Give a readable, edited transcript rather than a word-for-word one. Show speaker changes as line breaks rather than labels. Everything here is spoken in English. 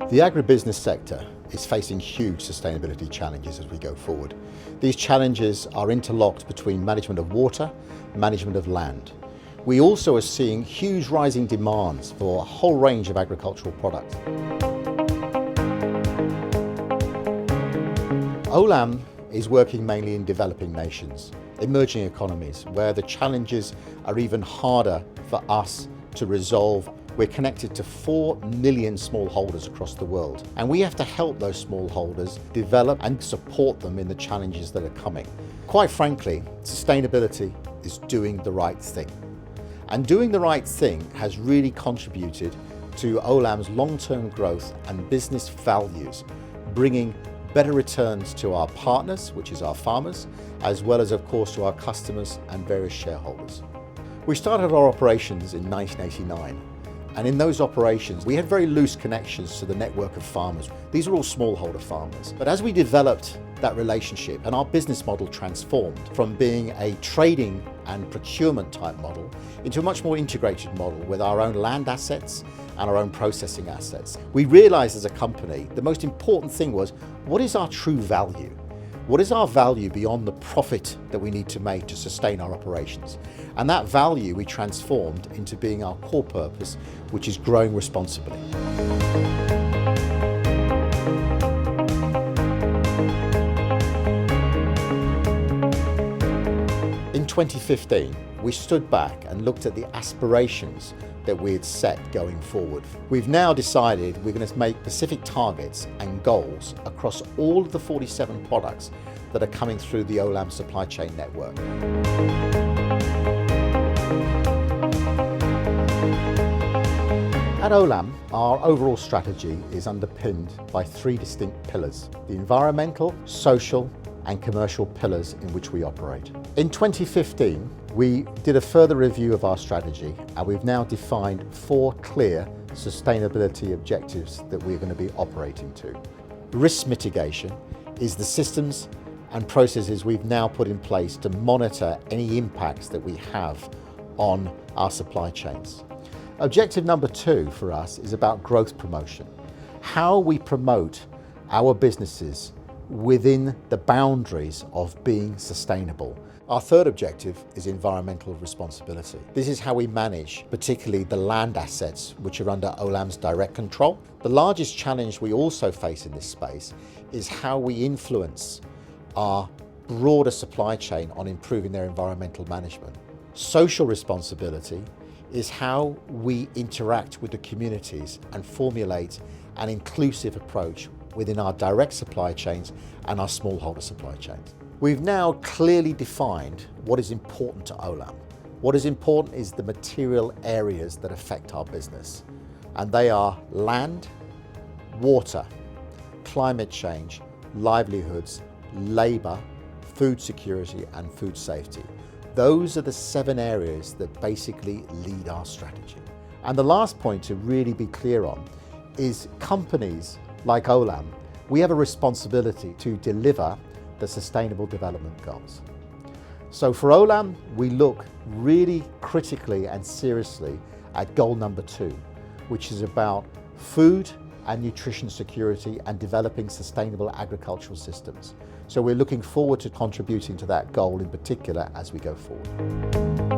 The agribusiness sector is facing huge sustainability challenges as we go forward. These challenges are interlocked between management of water, management of land. We also are seeing huge rising demands for a whole range of agricultural products. Olam is working mainly in developing nations, emerging economies, where the challenges are even harder for us to resolve. We're connected to 4 million smallholders across the world, and we have to help those smallholders develop and support them in the challenges that are coming. Quite frankly, sustainability is doing the right thing. And doing the right thing has really contributed to Olam's long-term growth and business values, bringing better returns to our partners, which is our farmers, as well as, of course, to our customers and various shareholders. We started our operations in 1989. And in those operations, we had very loose connections to the network of farmers. These are all smallholder farmers. But as we developed that relationship and our business model transformed from being a trading and procurement type model into a much more integrated model with our own land assets and our own processing assets, we realized as a company the most important thing was, what is our true value? What is our value beyond the profit that we need to make to sustain our operations? And that value we transformed into being our core purpose, which is growing responsibly. In 2015, we stood back and looked at the aspirations that we had set going forward. We've now decided we're going to make specific targets and goals across all of the 47 products that are coming through the Olam supply chain network. At Olam, our overall strategy is underpinned by 3 distinct pillars: the environmental, social, and commercial pillars in which we operate. In 2015, we did a further review of our strategy, and we've now defined 4 clear sustainability objectives that we're going to be operating to. Risk mitigation is the systems and processes we've now put in place to monitor any impacts that we have on our supply chains. Objective number 2 for us is about growth promotion. How we promote our businesses within the boundaries of being sustainable. Our third objective is environmental responsibility. This is how we manage, particularly the land assets, which are under Olam's direct control. The largest challenge we also face in this space is how we influence our broader supply chain on improving their environmental management. Social responsibility is how we interact with the communities and formulate an inclusive approach within our direct supply chains and our smallholder supply chains. We've now clearly defined what is important to Olam. What is important is the material areas that affect our business, and they are land, water, climate change, livelihoods, labour, food security, and food safety. Those are the 7 areas that basically lead our strategy. And the last point to really be clear on is companies like Olam, we have a responsibility to deliver the Sustainable Development Goals. So for Olam, we look really critically and seriously at goal number 2, which is about food and nutrition security and developing sustainable agricultural systems. So we're looking forward to contributing to that goal in particular as we go forward.